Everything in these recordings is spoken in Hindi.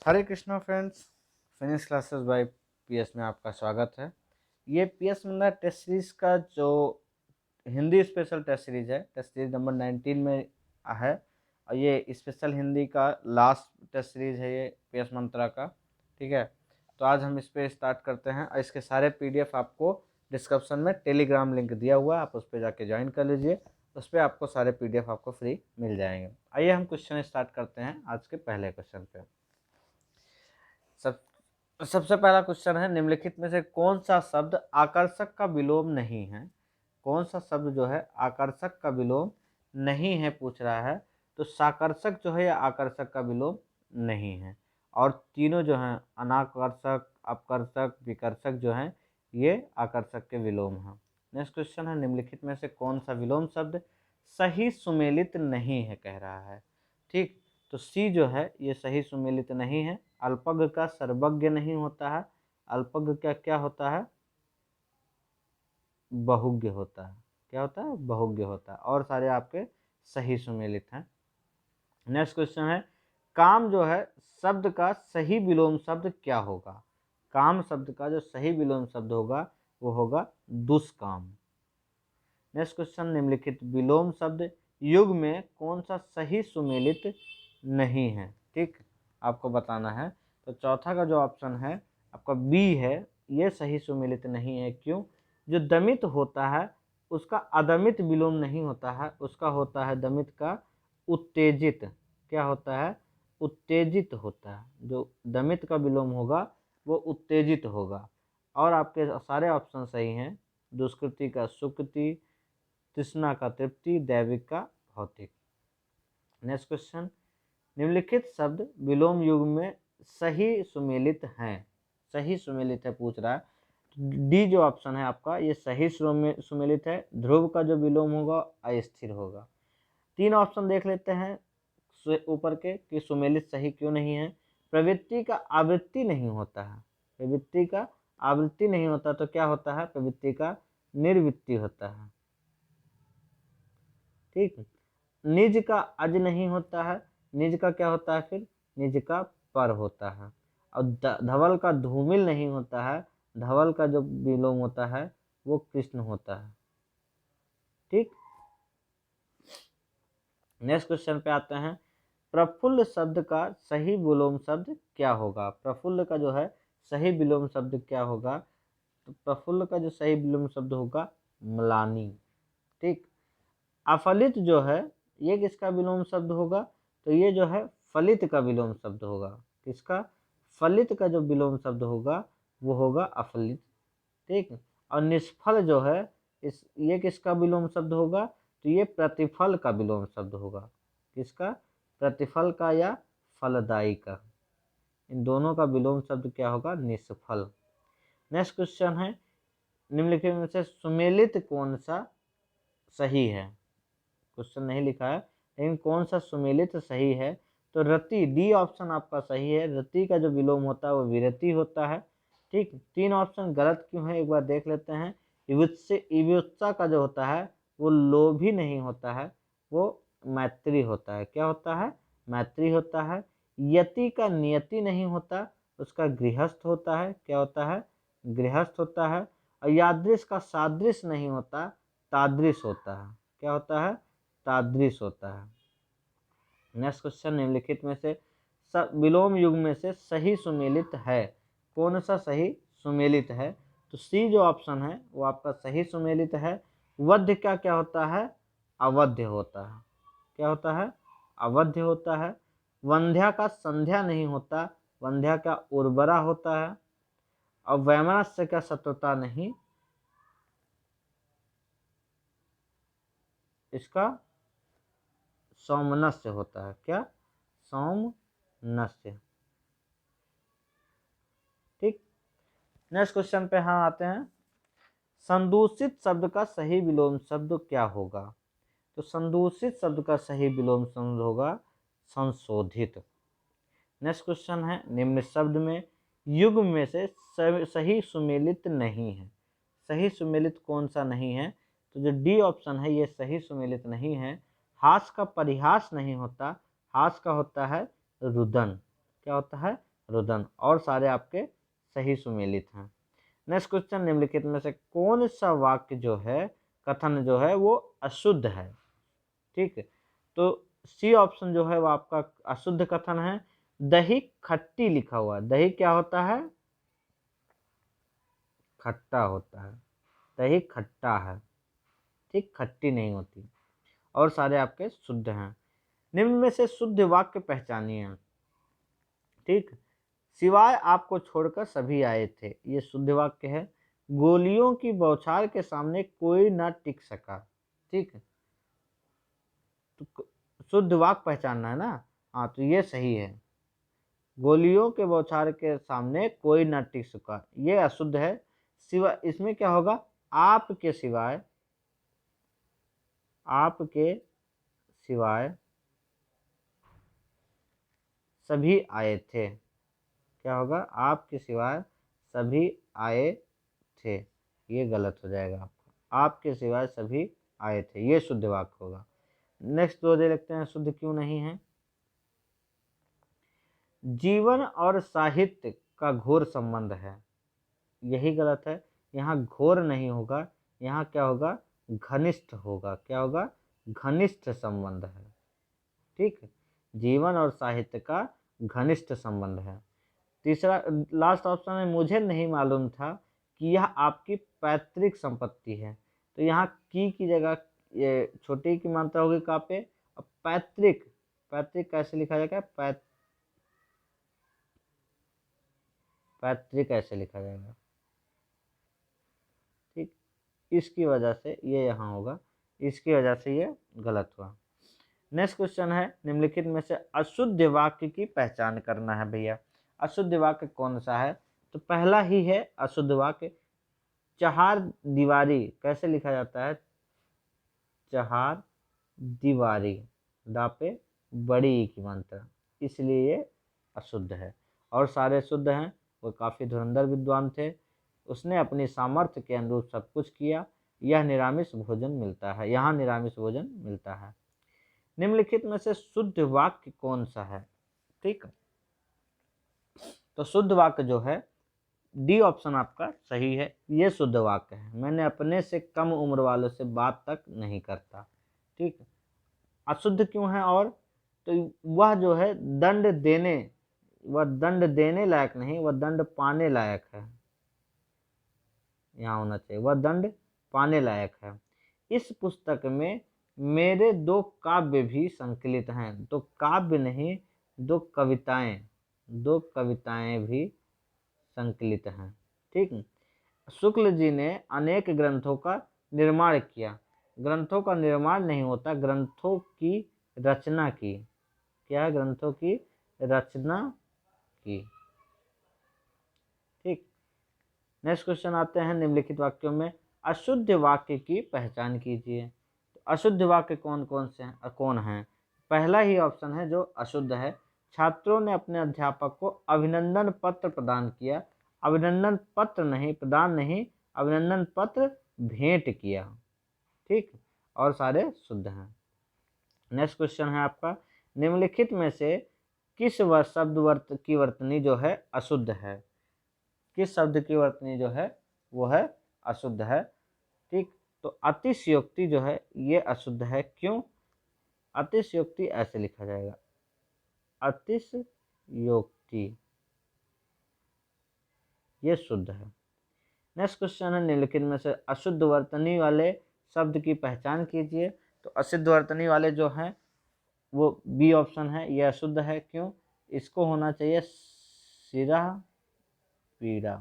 हरे Krishna friends, Phoenix classes bye PS में आपका स्वागत है। ये पीएस मतलब टेस्ट सीरीज का जो हिंदी स्पेशल टेस्ट सीरीज है, टेस्ट सीरीज नंबर 19 में है और ये स्पेशल हिंदी का लास्ट टेस्ट सीरीज है ये पीएस मंत्रा का। ठीक है, तो आज हम इस पर स्टार्ट करते हैं और इसके सारे पीडीएफ आपको डिस्क्रिप्शन में टेलीग्राम लिंक दिया हुआ है, आप उस पर जाके ज्वाइन कर लीजिए। उस पर आपको सारे पीडीएफ आपको फ्री मिल जाएंगे। आइए हम क्वेश्चन स्टार्ट करते हैं आज के पहले क्वेश्चन पे। सबसे पहला क्वेश्चन है, निम्नलिखित में से कौन सा शब्द आकर्षक का विलोम नहीं है? कौन सा शब्द जो है आकर्षक का विलोम नहीं है पूछ रहा है। तो साकर्षक जो है या आकर्षक का विलोम नहीं है, और तीनों जो हैं अनाकर्षक, अपकर्षक, विकर्षक जो हैं ये आकर्षक के विलोम हैं। नेक्स्ट क्वेश्चन है, निम्नलिखित में से कौन सा विलोम शब्द सही सुमेलित नहीं है कह रहा है। ठीक, तो सी जो है ये सही सुमेलित नहीं है। अल्पज्ञ का सर्वज्ञ नहीं होता है, अल्पज्ञ का क्या होता है? बहुज्ञ होता है। क्या होता है? बहुज्ञ होता है, और सारे आपके सही सुमेलित हैं। नेक्स्ट क्वेश्चन है, काम जो है शब्द का सही विलोम शब्द क्या होगा? काम शब्द का जो सही विलोम शब्द होगा वो होगा दुष्काम। नेक्स्ट क्वेश्चन, निम्नलिखित विलोम शब्द युग में कौन सा सही सुमेलित नहीं है? ठीक, आपको बताना है। तो चौथा का जो ऑप्शन है आपका बी है, ये सही सुमेलित नहीं है। क्यों? जो दमित होता है उसका अदमित विलोम नहीं होता है, उसका होता है दमित का उत्तेजित। क्या होता है? उत्तेजित होता है। जो दमित का विलोम होगा वो उत्तेजित होगा। और आपके सारे ऑप्शन सही हैं। दुष्कृति का सुकृति, तृष्णा का तृप्ति, दैविक का भौतिक। नेक्स्ट क्वेश्चन, निम्नलिखित शब्द विलोम युग में सही सुमेलित हैं। सही सुमेलित है पूछ रहा है। डी जो ऑप्शन है आपका ये सही सुमेलित है। ध्रुव का जो विलोम होगा अस्थिर होगा। तीन ऑप्शन देख लेते हैं ऊपर के कि सुमेलित सही क्यों नहीं है। प्रवृत्ति का आवृत्ति नहीं होता है, प्रवृत्ति का आवृत्ति नहीं होता तो क्या होता है? प्रवृत्ति का निर्वृत्ति होता है। ठीक, निज का अज नहीं होता है, निज का क्या होता है? फिर निज का पर होता है। और धवल का धूमिल नहीं होता है, धवल का जो विलोम होता है वो कृष्ण होता है। ठीक, नेक्स्ट क्वेश्चन पे आते हैं, प्रफुल्ल शब्द का सही विलोम शब्द क्या होगा? प्रफुल्ल का जो है सही विलोम शब्द क्या होगा? तो प्रफुल्ल का जो सही विलोम शब्द होगा म्लानी। ठीक, अफलित जो है ये किसका विलोम शब्द होगा? तो ये जो है फलित का विलोम शब्द होगा। किसका? फलित का जो विलोम शब्द होगा वो होगा अफलित। ठीक, और निष्फल जो है ये किसका विलोम शब्द होगा? तो ये प्रतिफल का विलोम शब्द होगा। किसका? प्रतिफल का या फलदायी का। इन दोनों का विलोम शब्द क्या होगा? निष्फल। नेक्स्ट क्वेश्चन है, निम्नलिखित में से सुमेलित कौन सा सही है? क्वेश्चन नहीं लिखा है लेकिन कौन सा सुमेलित सही है? तो रति, डी ऑप्शन आपका सही है। रति का जो विलोम होता है वो विरति होता है। ठीक, तीन ऑप्शन गलत क्यों है एक बार देख लेते हैं। युवत्सा का जो होता है वो लोभी नहीं होता है, वो मैत्री होता है। क्या होता है? मैत्री होता है। यति का नियति नहीं होता, उसका गृहस्थ होता है। क्या होता है? गृहस्थ होता है। और यादृश का सादृश नहीं होता, तादृश होता है। क्या होता है? तादृश होता है। नेक्स्ट क्वेश्चन, निम्नलिखित में से विलोम युग में से सही सुमेलित है? कौन सा सही सुमेलित है? तो सी जो ऑप्शन है वो आपका सही सुमेलित है। वध्य का क्या होता है? अवध्य होता है। क्या होता है? अवध्य होता है। वंध्या का संध्या नहीं होता, वंध्या का उर्वरा होता है। और वैमनस्य का शत्रुता नहीं, इसका सौमनस्य होता है। क्या? सौमनस्य। ठीक, नेक्स्ट क्वेश्चन पे हम आते हैं, संदूषित शब्द का सही विलोम शब्द क्या होगा? तो संदूषित शब्द का सही विलोम शब्द होगा संशोधित। नेक्स्ट क्वेश्चन है, निम्न शब्द में युग में से सही सुमेलित नहीं है। सही सुमेलित कौन सा नहीं है? तो जो डी ऑप्शन है ये सही सुमेलित नहीं है। हास का परिहास नहीं होता, हास का होता है रुदन। क्या होता है? रुदन, और सारे आपके सही सुमेलित हैं। नेक्स्ट क्वेश्चन, निम्नलिखित में से कौन सा वाक्य जो है, कथन जो है वो अशुद्ध है? ठीक है, तो सी ऑप्शन जो है वो आपका अशुद्ध कथन है। दही खट्टी लिखा हुआ है, दही क्या होता है? खट्टा होता है, दही खट्टा है, ठीक, खट्टी नहीं होती। और सारे आपके शुद्ध हैं। निम्न में से शुद्ध वाक्य पहचानिए। ठीक, सिवाय आपको छोड़कर सभी आए थे, ये शुद्ध वाक्य है। गोलियों की बौछार के सामने कोई ना टिक सका। ठीक है, तो शुद्ध वाक्य पहचानना है ना। हाँ, तो ये सही है। गोलियों के बौछार के सामने कोई ना टिक सका, ये अशुद्ध है। सिवाय, इसमें क्या होगा? आपके सिवाय, आपके सिवाय सभी आए थे। क्या होगा? आपके सिवाय सभी आए थे, ये गलत हो जाएगा आपका। आपके सिवाय सभी आए थे, ये शुद्ध वाक्य होगा। नेक्स्ट दो दे लिखते हैं, शुद्ध क्यों नहीं है? जीवन और साहित्य का घोर संबंध है, यही गलत है। यहाँ घोर नहीं होगा, यहाँ क्या होगा? घनिष्ठ होगा। क्या होगा? घनिष्ठ संबंध है। ठीक है, जीवन और साहित्य का घनिष्ठ संबंध है। तीसरा लास्ट ऑप्शन है, मुझे नहीं मालूम था कि यह आपकी पैतृक संपत्ति है। तो यहाँ की जगह ये छोटी की मात्रा होगी का पे। अब पैतृक, पैतृक कैसे लिखा जाएगा? पैतृक ऐसे लिखा जाएगा। ठीक, इसकी वजह से ये यहाँ होगा, इसकी वजह से ये गलत हुआ। नेक्स्ट क्वेश्चन है, निम्नलिखित में से अशुद्ध वाक्य की पहचान करना है भैया। अशुद्ध वाक्य कौन सा है? तो पहला ही है अशुद्ध वाक्य, चहार दीवारी कैसे लिखा जाता है? चहार दीवारी, दा पे बड़ी ई की मात्रा, इसलिए ये अशुद्ध है। और सारे शुद्ध हैं। वो काफ़ी धुरंधर विद्वान थे, उसने अपनी सामर्थ्य के अनुरूप सब कुछ किया। यह निरामिष भोजन मिलता है, यहाँ निरामिष भोजन मिलता है। निम्नलिखित में से शुद्ध वाक्य कौन सा है? ठीक, तो शुद्ध वाक्य जो है डी ऑप्शन आपका सही है, ये शुद्ध वाक्य है। मैंने अपने से कम उम्र वालों से बात तक नहीं करता। ठीक, अशुद्ध क्यों है? और तो वह जो है दंड देने, वह दंड देने लायक नहीं, वह दंड पाने लायक है। यहाँ होना चाहिए, वह दंड पाने लायक है। इस पुस्तक में मेरे दो काव्य भी संकलित हैं। तो काव्य नहीं, दो कविताएं, दो कविताएं भी संकलित हैं। ठीक, शुक्ल जी ने अनेक ग्रंथों का निर्माण किया। ग्रंथों का निर्माण नहीं होता, ग्रंथों की रचना की। क्या है? ग्रंथों की रचना की। ठीक, नेक्स्ट क्वेश्चन आते हैं, निम्नलिखित वाक्यों में अशुद्ध वाक्य की पहचान कीजिए। तो अशुद्ध वाक्य कौन कौन से हैं, कौन हैं? पहला ही ऑप्शन है जो अशुद्ध है, छात्रों ने अपने अध्यापक को अभिनंदन पत्र प्रदान किया। अभिनंदन पत्र नहीं, प्रदान नहीं, अभिनंदन पत्र भेंट किया। ठीक, और सारे शुद्ध हैं। नेक्स्ट क्वेश्चन है आपका, निम्नलिखित में से किस शब्द की वर्तनी जो है अशुद्ध है? किस शब्द की वर्तनी जो है वो है अशुद्ध है? ठीक, तो अतिशयोक्ति जो है ये अशुद्ध है। क्यों? अतिशयोक्ति ऐसे लिखा जाएगा, अतिशयोक्ति, ये शुद्ध है। नेक्स्ट क्वेश्चन है, निम्नलिखित में से अशुद्ध वर्तनी वाले शब्द की पहचान कीजिए। तो अशुद्ध वर्तनी वाले जो हैं वो बी ऑप्शन है, ये अशुद्ध है। क्यों? इसको होना चाहिए सिरा पीड़ा।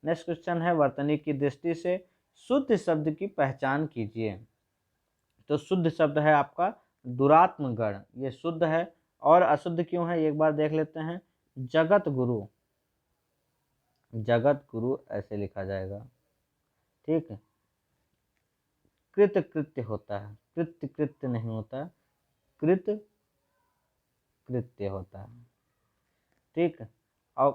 नेक्स्ट क्वेश्चन है, वर्तनी की दृष्टि से शुद्ध शब्द की पहचान कीजिए। तो शुद्ध शब्द है आपका दुरात्म गण, ये शुद्ध है। और अशुद्ध क्यों है एक बार देख लेते हैं, जगत गुरु, जगत गुरु ऐसे लिखा जाएगा। ठीक है, कृत कृत्य होता है, कृत्य कृत्य नहीं होता, कृत कृत्य होता है। ठीक है, और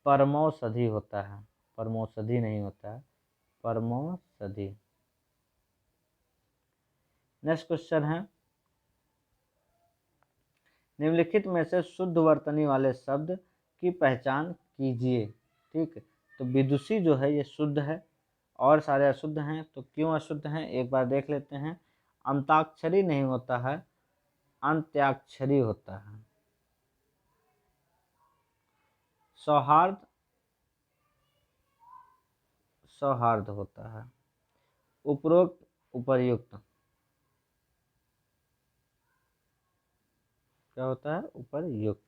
परमौषधि होता है, परमौषधि नहीं होता है, परमौषधि। नेक्स्ट क्वेश्चन है, निम्नलिखित में से शुद्ध वर्तनी वाले शब्द की पहचान कीजिए। ठीक, तो विदुषी जो है ये शुद्ध है और सारे अशुद्ध हैं। तो क्यों अशुद्ध हैं एक बार देख लेते हैं। अंताक्षरी नहीं होता है, अंत्याक्षरी होता है। सौहार्द सौहार्द होता है। उपरोक्त उपर्युक्त क्या होता है? उपर्युक्त।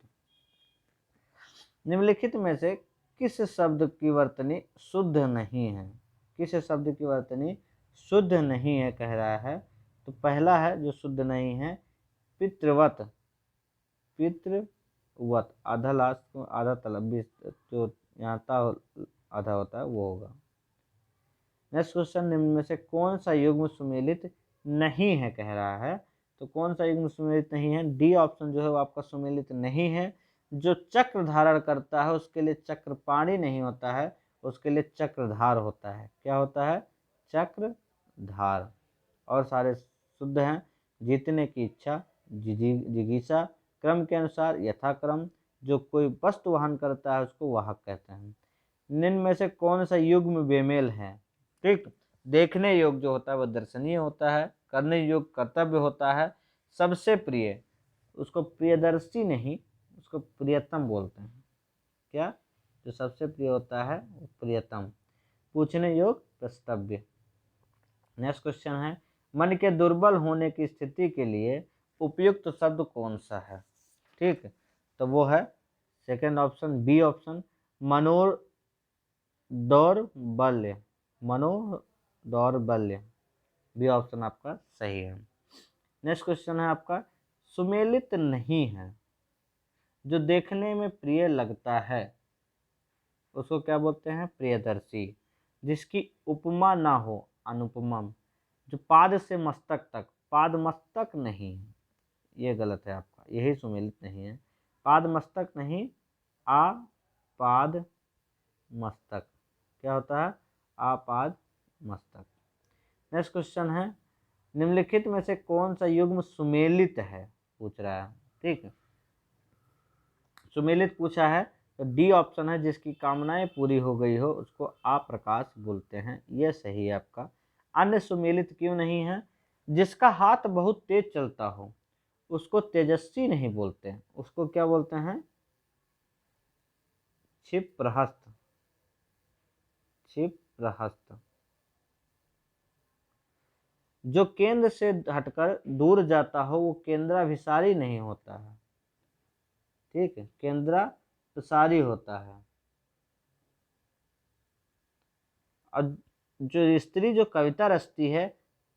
निम्नलिखित में से किस शब्द की वर्तनी शुद्ध नहीं है? किस शब्द की वर्तनी शुद्ध नहीं है कह रहा है। तो पहला है जो शुद्ध नहीं है, पितृवत। पितृवत आधा लास्ट आधा तलब जो यहाँ ता आधा होता है वो होगा। नेक्स्ट क्वेश्चन, निम्न में से कौन सा युग्म सुमेलित नहीं है कह रहा है। तो कौन सा युग्म सुमेलित नहीं है? डी ऑप्शन जो है वो आपका सुमेलित नहीं है। जो चक्र धारण करता है उसके लिए चक्रपाणी नहीं होता है, उसके लिए चक्रधार होता है। क्या होता है? चक्रधार। और सारे शुद्ध हैं। जीतने की इच्छा, जिगीषा, क्रम के अनुसार, यथाक्रम। जो कोई वस्तु वहन करता है उसको वाहक कहते हैं। निम्न में से कौन सा युग्म बेमेल है? ठीक, देखने योग्य जो होता है वो दर्शनीय होता है, करने योग्य कर्तव्य होता है, सबसे प्रिय उसको प्रियदर्शी नहीं, उसको प्रियतम बोलते हैं। क्या? जो सबसे प्रिय होता है वो प्रियतम। पूछने योग्य प्रस्तव्य। नेक्स्ट क्वेश्चन है, मन के दुर्बल होने की स्थिति के लिए उपयुक्त शब्द कौन सा है? ठीक, तो वो है सेकंड ऑप्शन, बी ऑप्शन, मनोदौर्बल्य। मनोदौर्बल्य बी ऑप्शन आपका सही है। नेक्स्ट क्वेश्चन है आपका, सुमेलित नहीं है जो देखने में प्रिय लगता है उसको क्या बोलते हैं? प्रियदर्शी। जिसकी उपमा ना हो, अनुपमम। जो पाद से मस्तक तक, पाद मस्तक नहीं है, ये गलत है आपका, यही सुमेलित नहीं है। पाद मस्तक नहीं, आपाद मस्तक। क्या होता है? आपाद मस्तक। नेक्स्ट क्वेश्चन है, निम्नलिखित में से कौन सा युग्म सुमेलित है पूछ रहा है। ठीक है, सुमेलित पूछा है तो डी ऑप्शन है, जिसकी कामनाएं पूरी हो गई हो उसको अप्रकाश बोलते हैं। यह सही है आपका। अन्य सुमेलित क्यों नहीं है? जिसका हाथ बहुत तेज चलता हो उसको तेजस्वी नहीं बोलते हैं, उसको क्या बोलते हैं? क्षिप्रहस्त। क्षिप्रहस्त। जो केंद्र से हटकर दूर जाता हो वो केंद्राभिसारी नहीं होता है। ठीक है, केंद्राभिसारी होता है। और जो स्त्री जो कविता रचती है,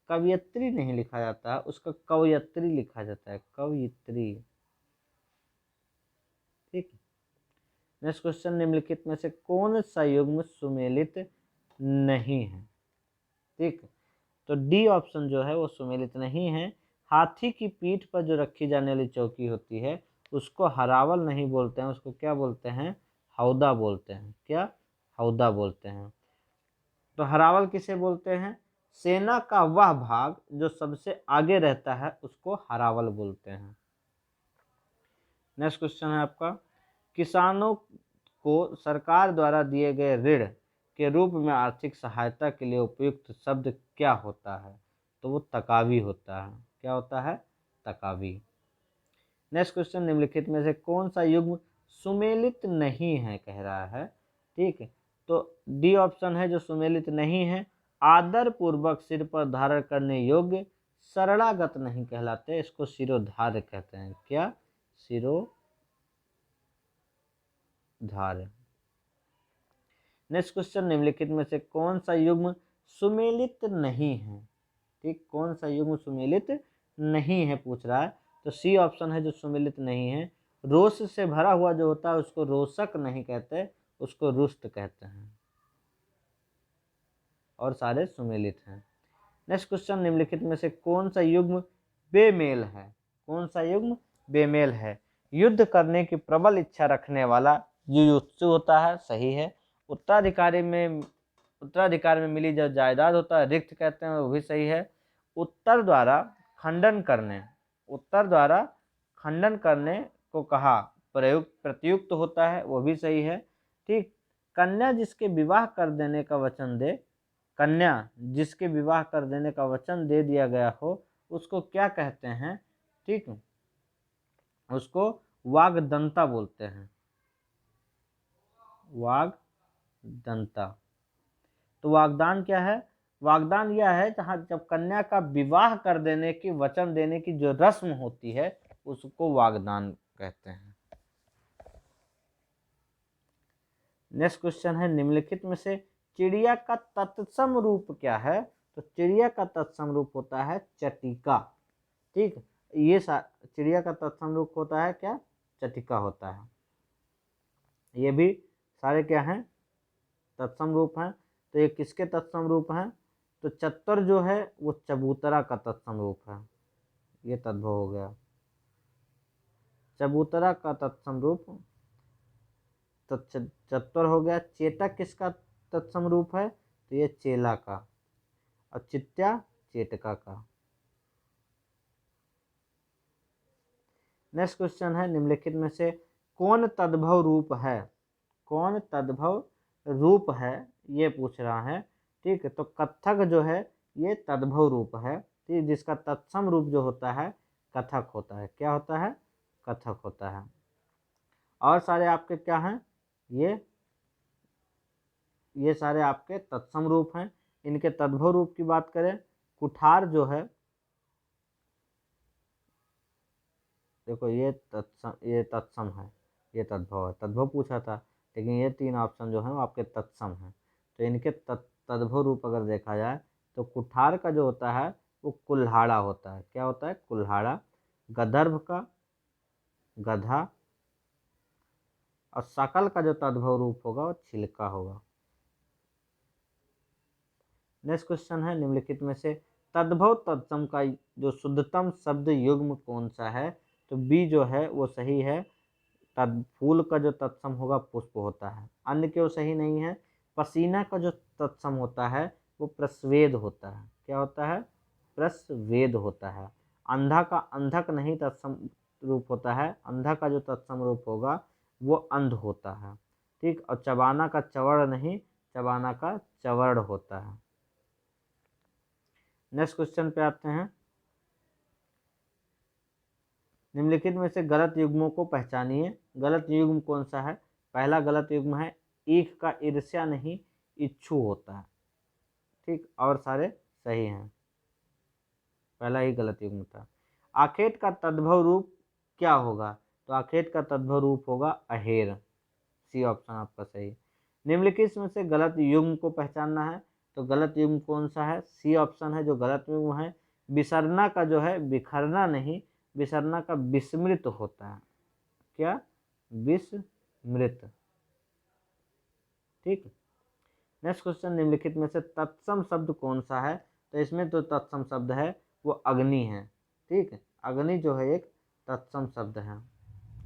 कवयित्री नहीं लिखा जाता है, उसका कवयित्री लिखा जाता है, कवयित्री। ठीक, नेक्स्ट क्वेश्चन, निम्नलिखित में से कौन सा युग्म सुमेलित नहीं है? ठीक, तो डी ऑप्शन जो है वो सुमेलित नहीं है। हाथी की पीठ पर जो रखी जाने वाली चौकी होती है उसको हरावल नहीं बोलते हैं, उसको क्या बोलते हैं? हौदा बोलते हैं। क्या? हौदा बोलते हैं। तो हरावल किसे बोलते हैं? सेना का वह भाग जो सबसे आगे रहता है उसको हरावल बोलते हैं। नेक्स्ट क्वेश्चन है आपका, किसानों को सरकार द्वारा दिए गए ऋण के रूप में आर्थिक सहायता के लिए उपयुक्त शब्द क्या होता है? तो वो तकावी होता है। क्या होता है? तकावी। नेक्स्ट क्वेश्चन, निम्नलिखित में से कौन सा युग्म सुमेलित नहीं है कह रहा है। ठीक है, तो डी ऑप्शन है जो सुमेलित नहीं है। आदर पूर्वक सिर पर धारण करने योग्य शरणागत नहीं कहलाते, इसको शिरोधार्य कहते हैं। क्या? शिरोधार्य। नेक्स्ट क्वेश्चन, निम्नलिखित में से कौन सा युग्म सुमेलित नहीं है? ठीक, कौन सा युग्म सुमेलित नहीं है पूछ रहा है। तो सी ऑप्शन है जो सुमेलित नहीं है। रोष से भरा हुआ जो होता है उसको रोषक नहीं कहते, उसको रुष्ट कहते हैं। और सारे सुमेलित हैं। नेक्स्ट क्वेश्चन, निम्नलिखित में से कौन सा युग्म बेमेल है? कौन सा युग्म बेमेल है? युद्ध करने की प्रबल इच्छा रखने वाला युयुत्सु होता है, सही है। उत्तराधिकार में मिली जो जायदाद होता है रिक्त कहते हैं, वो भी सही है। उत्तर द्वारा खंडन करने को कहा, प्रयुक्त प्रत्युक्त होता है, वो भी सही है। ठीक, कन्या जिसके विवाह कर देने का वचन दे, कन्या जिसके विवाह कर देने का वचन दे दिया गया हो उसको क्या कहते हैं? ठीक, उसको वाग्दंता बोलते हैं, वाग्दंता। तो वागदान क्या है? वागदान यह है जहाँ जब कन्या का विवाह कर देने की, वचन देने की जो रस्म होती है उसको वागदान कहते हैं। नेक्स्ट क्वेश्चन है, निम्नलिखित में से चिड़िया का तत्सम रूप क्या है? तो चिड़िया का तत्सम रूप होता है चटिका। ठीक, ये चिड़िया का तत्सम रूप होता है क्या? चटिका होता है। ये भी सारे क्या हैं? तत्सम रूप हैं। तो ये किसके तत्सम रूप हैं? तो चत्वर जो है वो चबूतरा का तत्सम रूप है, ये तद्भव हो गया। चबूतरा का तत्सम रूप तो चत्वर हो गया। चेतक किसका तत्सम रूप है? तो ये चेला का, और चित्या चेटका का। नेक्स्ट क्वेश्चन है, निम्नलिखित में से कौन तद्भव रूप है? कौन तद्भव रूप है ये पूछ रहा है। ठीक है, तो कथक जो है ये तद्भव रूप है। ठीक, जिसका तत्सम रूप जो होता है कथक होता है। क्या होता है? कथक होता है। और सारे आपके क्या हैं? ये सारे आपके तत्सम रूप हैं। इनके तद्भव रूप की बात करें, कुठार जो है, देखो ये तत्सम है, ये तद्भव है। तद्भव पूछा था, लेकिन ये तीन ऑप्शन जो है वो आपके तत्सम हैं। तो इनके तद्भव रूप अगर देखा जाए तो कुठार का जो होता है वो कुल्हाड़ा होता है। क्या होता है? कुल्हाड़ा। गदर्भ का गधा, और सकल का जो तद्भव रूप होगा वो छिलका होगा। नेक्स्ट क्वेश्चन है, निम्नलिखित में से तद्भव तत्सम का जो शुद्धतम शब्द युग्म कौन सा है? तो बी जो है वो सही है। फूल का जो तत्सम होगा पुष्प होता है। अन्य क्यों सही नहीं है? पसीना का जो तत्सम होता है वो प्रस्वेद होता है। क्या होता है? प्रस्वेद होता है। अंधा का अंधक नहीं तत्सम रूप होता है। अंधा का जो तत्सम रूप होगा वो अंध होता है। ठीक, और चबाना का चवड़ नहीं, चबाना का चवड़ होता है। नेक्स्ट क्वेश्चन पे आते हैं, निम्नलिखित में से गलत युग्मों को पहचानिए। गलत युग्म कौन सा है? पहला गलत युग्म है ईख का ईर्ष्या नहीं इच्छु होता है। ठीक, और सारे सही हैं, पहला ही गलत युग्म था। आखेट का तद्भव रूप क्या होगा? तो आखेट का तद्भव रूप होगा अहेर। सी ऑप्शन आपका सही। निम्नलिखित में से गलत युग्म को पहचानना है। तो गलत युग्म कौन सा है? सी ऑप्शन है जो गलत युग्म है। विसरना का जो है बिखरना नहीं, विसरना का विस्मृत होता है। क्या? विस्मृत। ठीक, नेक्स्ट क्वेश्चन, निम्नलिखित में से तत्सम शब्द कौन सा है? तो इसमें तो तत्सम शब्द है वो अग्नि है। ठीक है, अग्नि जो है एक तत्सम शब्द है,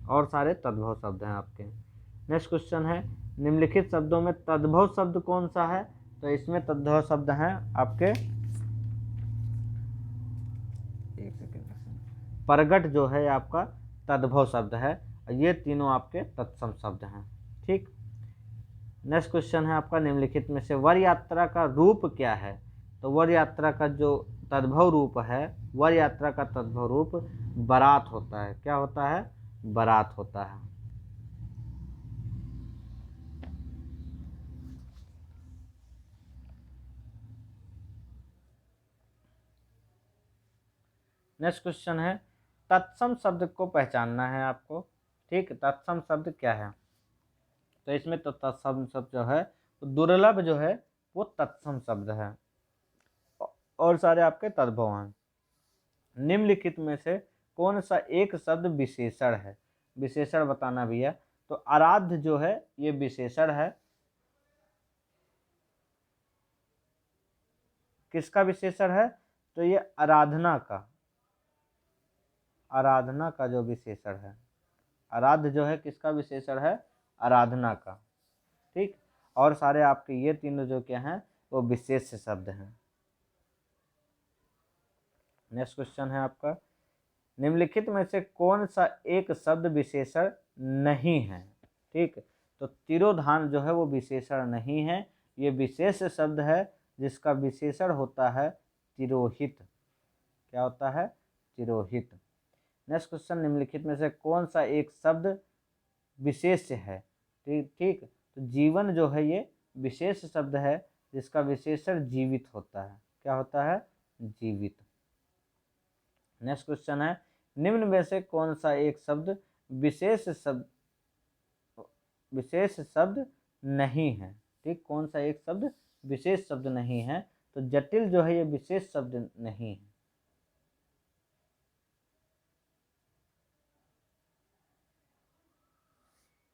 और सारे तद्भव शब्द हैं आपके। नेक्स्ट क्वेश्चन है, निम्नलिखित शब्दों में तद्भव शब्द कौन सा है? तो इसमें तद्भव शब्द हैं आपके, एक सेकेंड, प्रगट जो है आपका तद्भव शब्द है, और ये तीनों आपके तत्सम शब्द हैं। ठीक, नेक्स्ट क्वेश्चन है आपका, निम्नलिखित में से वर यात्रा का रूप क्या है? तो वर यात्रा का जो तद्भव रूप है, वर यात्रा का तद्भव रूप बारात होता है। क्या होता है? बारात होता है। नेक्स्ट क्वेश्चन है, तत्सम शब्द को पहचानना है आपको। ठीक, तत्सम शब्द क्या है? तो इसमें तो तत्सम शब्द जो है तो दुर्लभ जो है वो तत्सम शब्द है, और सारे आपके तद्भव हैं। निम्नलिखित में से कौन सा एक शब्द विशेषण है? विशेषण बताना भी है। तो आराध्य जो है ये विशेषण है। किसका विशेषण है? तो ये आराधना का, आराधना का जो विशेषण है, आराध्य जो है किसका विशेषण है? आराधना का। ठीक, और सारे आपके ये तीनों जो क्या हैं वो विशेष शब्द हैं। नेक्स्ट क्वेश्चन है आपका, निम्नलिखित में से कौन सा एक शब्द विशेषण नहीं है? ठीक, तो तिरोधान जो है वो विशेषण नहीं है, ये विशेष शब्द है जिसका विशेषण होता है तिरोहित। क्या होता है? तिरोहित। नेक्स्ट क्वेश्चन, निम्नलिखित में से कौन सा एक शब्द विशेष है? ठीक ठीक, तो जीवन जो है ये विशेष शब्द है जिसका विशेषण जीवित होता है। क्या होता है? जीवित। नेक्स्ट क्वेश्चन है, निम्न में से कौन सा एक शब्द विशेष शब्द नहीं है? ठीक, कौन सा एक शब्द विशेष शब्द नहीं है? तो जटिल जो है ये विशेष शब्द नहीं है।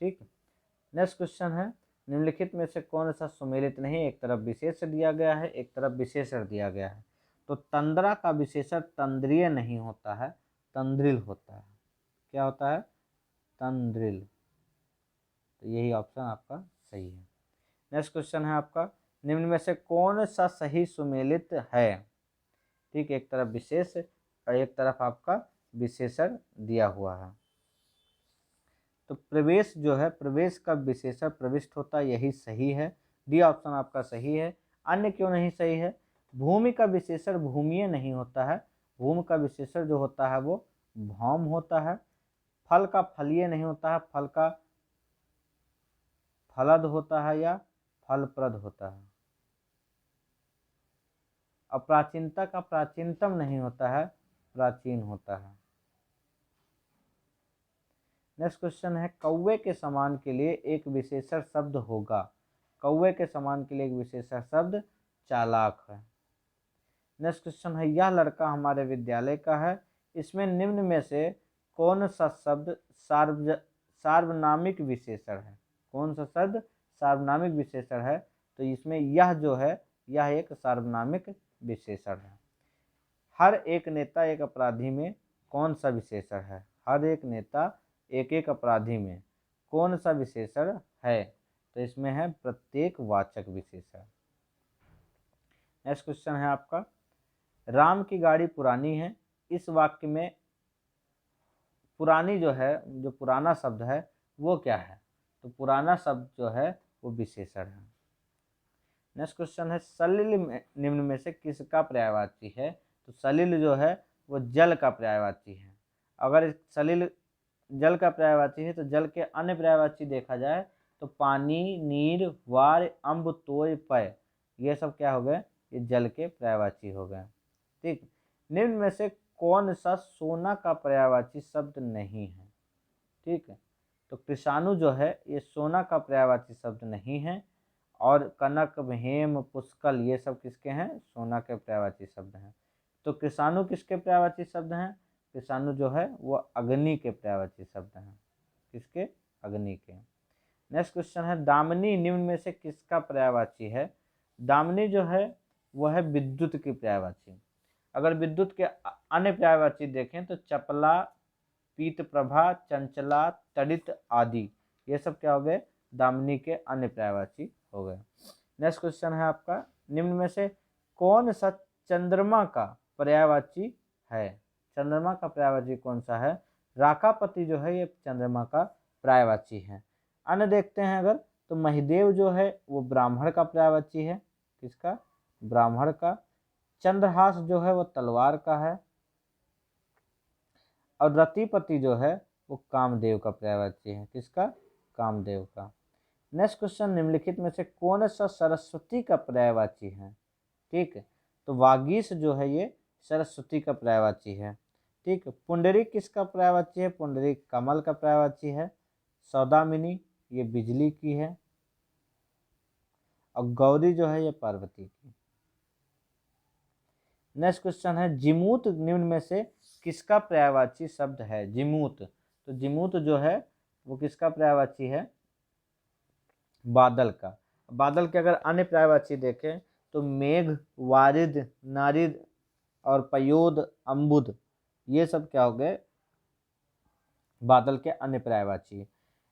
ठीक, नेक्स्ट क्वेश्चन है, निम्नलिखित में से कौन सा सुमेलित नहीं? एक तरफ विशेष दिया गया है, एक तरफ विशेषण दिया गया है। तो तंद्रा का विशेषण तंद्रीय नहीं होता है, तंद्रिल होता है। क्या होता है? तंद्रिल। तो यही ऑप्शन आपका सही है। नेक्स्ट क्वेश्चन है आपका, निम्न में से कौन सा सही सुमेलित है? ठीक, एक तरफ विशेष और एक तरफ आपका विशेषण दिया हुआ है। तो प्रवेश जो है, प्रवेश का विशेषण प्रविष्ट होता है, यही सही है। डी ऑप्शन आपका सही है। अन्य क्यों नहीं सही है? भूमि का विशेषण भूमिय नहीं होता है, भूमि का विशेषण जो होता है वो भौम होता है। फल का फलीय नहीं होता है, फल का फलद होता है या फलप्रद होता है। और प्राचीनता का प्राचीनतम नहीं होता है, प्राचीन होता है। नेक्स्ट क्वेश्चन है, कौवे के समान के लिए एक विशेषण शब्द होगा। कौवे के समान के लिए एक विशेषण शब्द चालाक है। नेक्स्ट क्वेश्चन है, यह लड़का हमारे विद्यालय का है, इसमें निम्न में से कौन सा शब्द सार्वनामिक विशेषण है? कौन सा शब्द सार्वनामिक विशेषण है? तो इसमें यह जो है यह एक सार्वनामिक विशेषण है। हर एक नेता एक अपराधी में कौन सा विशेषण है? हर एक नेता एक एक अपराधी में कौन सा विशेषण है? तो इसमें है प्रत्येक वाचक विशेषण। नेक्स्ट क्वेश्चन है आपका, राम की गाड़ी पुरानी है, इस वाक्य में पुरानी जो है, जो पुराना शब्द है वो क्या है? तो पुराना शब्द जो है वो विशेषण है। नेक्स्ट क्वेश्चन है, सलिल निम्न में से किसका पर्यायवाची है? तो सलिल जो है वो जल का पर्यायवाची है। अगर सलिल जल का पर्यायवाची है तो जल के अन्य पर्यायवाची देखा जाए तो पानी, नीर, वार, अम्ब, तोय, पय, ये सब क्या हो गए? ये जल के पर्यायवाची हो गए। ठीक, निम्न में से कौन सा सोना का पर्यायवाची शब्द नहीं है? ठीक है, तो कृषाणु जो है ये सोना का पर्यायवाची शब्द नहीं है, और कनक, हेम, पुष्कल ये सब किसके हैं? सोना के पर्यायवाची शब्द हैं। तो कृषाणु किसके पर्यायवाची शब्द हैं? कृषाणु जो है वो अग्नि के पर्यायवाची शब्द हैं। किसके? अग्नि के। नेक्स्ट क्वेश्चन है, दामिनी निम्न में से किसका पर्यायवाची है? दामिनी जो है वो है विद्युत की पर्यायवाची। अगर विद्युत के अन्य पर्यायवाची देखें तो चपला, पीत प्रभा, चंचला, तड़ित आदि ये सब क्या हो गए? दामिनी के अन्य पर्यायवाची हो गए। नेक्स्ट क्वेश्चन है आपका, निम्न में से कौन सा चंद्रमा का पर्यायवाची है? चंद्रमा का पर्यायवाची कौन सा है? राकापति जो है ये चंद्रमा का पर्यायवाची है। अन्य देखते हैं अगर, तो महिदेव जो है वो ब्राह्मण का पर्यायवाची है। किसका? ब्राह्मण का। चंद्रहास जो है वो तलवार का है, और रतिपति जो है वो कामदेव का पर्यायवाची है। किसका? कामदेव का। नेक्स्ट क्वेश्चन, निम्नलिखित में से कौन सा सरस्वती का पर्यायवाची है? ठीक है, तो वागीश जो है ये सरस्वती का पर्यायवाची है। ठीक, पुंडरीक किसका पर्यायवाची है? पुंडरीक कमल का पर्यायवाची है। सौदामिनी ये बिजली की है, और गौरी जो है ये पार्वती की। नेक्स्ट क्वेश्चन है, जिमूत निम्न में से किसका पर्यायवाची शब्द है? जिमूत, तो जिमूत जो है वो किसका पर्यायवाची है? बादल का। बादल के अगर अन्य पर्यायवाची देखें तो मेघ, वारिद, नारिद और पयोद, अम्बुद ये सब क्या हो गए? बादल के अन्य पर्यायवाची।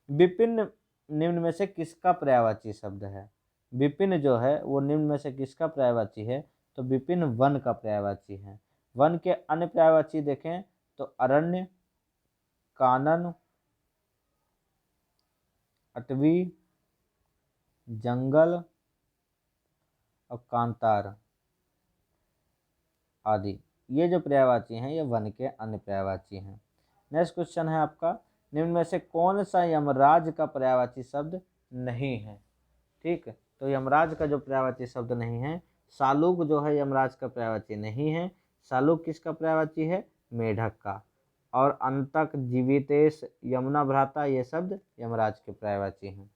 विपिन निम्न में से किसका पर्यायवाची शब्द है? विपिन जो है वो निम्न में से किसका पर्यायवाची है? तो विपिन वन का पर्यायवाची है। वन के अन्य पर्यायवाची देखें तो अरण्य, कानन, अटवी, जंगल और कांतार आदि, ये जो पर्यायवाची हैं ये वन के अन्य पर्यायवाची हैं। नेक्स्ट क्वेश्चन है आपका, निम्न में से कौन सा यमराज का पर्यायवाची शब्द नहीं है? ठीक है, तो यमराज का जो पर्यायवाची शब्द नहीं है, सालूक जो है यमराज का पर्यायवाची नहीं है। सालूक किसका पर्यायवाची है? मेढक का। और अंतक, जीवितेश, यमुना भ्राता, ये शब्द यमराज के पर्यायवाची हैं।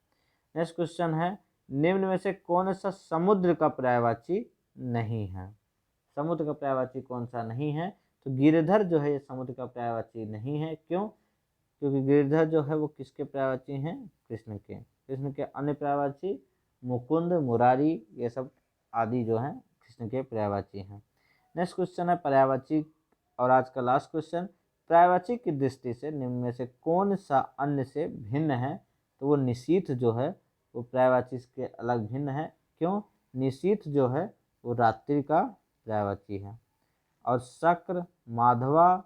नेक्स्ट क्वेश्चन है, निम्न में से कौन सा समुद्र का पर्यायवाची नहीं है? समुद्र का पर्यायवाची कौन सा नहीं है? तो गिरधर जो है ये समुद्र का पर्यायवाची नहीं है। क्यों? क्योंकि गिरधर जो है वो किसके पर्यायवाची हैं? कृष्ण के। कृष्ण के अन्य पर्यायवाची मुकुंद, मुरारी, ये सब आदि जो हैं कृष्ण के पर्यायवाची हैं। नेक्स्ट क्वेश्चन है पर्यायवाची और आज का लास्ट क्वेश्चन, पर्यायवाची की दृष्टि से निम्न में से कौन सा अन्य से भिन्न है? तो वो निशीथ जो है वो पर्यायवाची के अलग भिन्न है। क्यों? निशीथ जो है वो रात्रि का पर्यायवाची है। और शक्र, माधवा,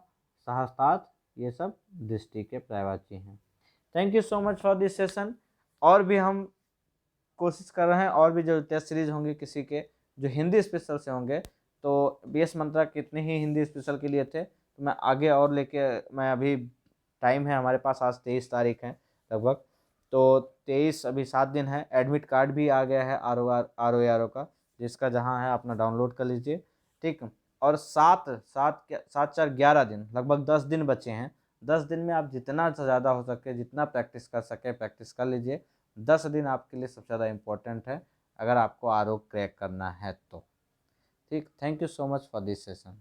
सहस्त्रार्थ, ये सब दृष्टि के पर्यायवाची हैं। Thank you so much for this session. और भी हम कोशिश कर रहे हैं, और भी जो टेस्ट सीरीज होंगे किसी के जो हिंदी स्पेशल से होंगे, तो बीएस मंत्रा कितने ही हिंदी स्पेशल के लिए थे, तो मैं आगे और लेके, मैं अभी टाइम है हमारे पास, आज 23 तारीख है लगभग, तो 23 अभी 7 दिन है। एडमिट कार्ड भी आ गया है RO का, जिसका जहां है अपना डाउनलोड कर लीजिए। ठीक, और 7 4 11 दिन, लगभग 10 दिन बचे हैं। 10 दिन में आप जितना ज़्यादा हो सके, जितना प्रैक्टिस कर सके प्रैक्टिस कर लीजिए। 10 दिन आपके लिए सबसे ज़्यादा इम्पोर्टेंट है अगर आपको RO क्रैक करना है तो। ठीक, thank you so much for this session.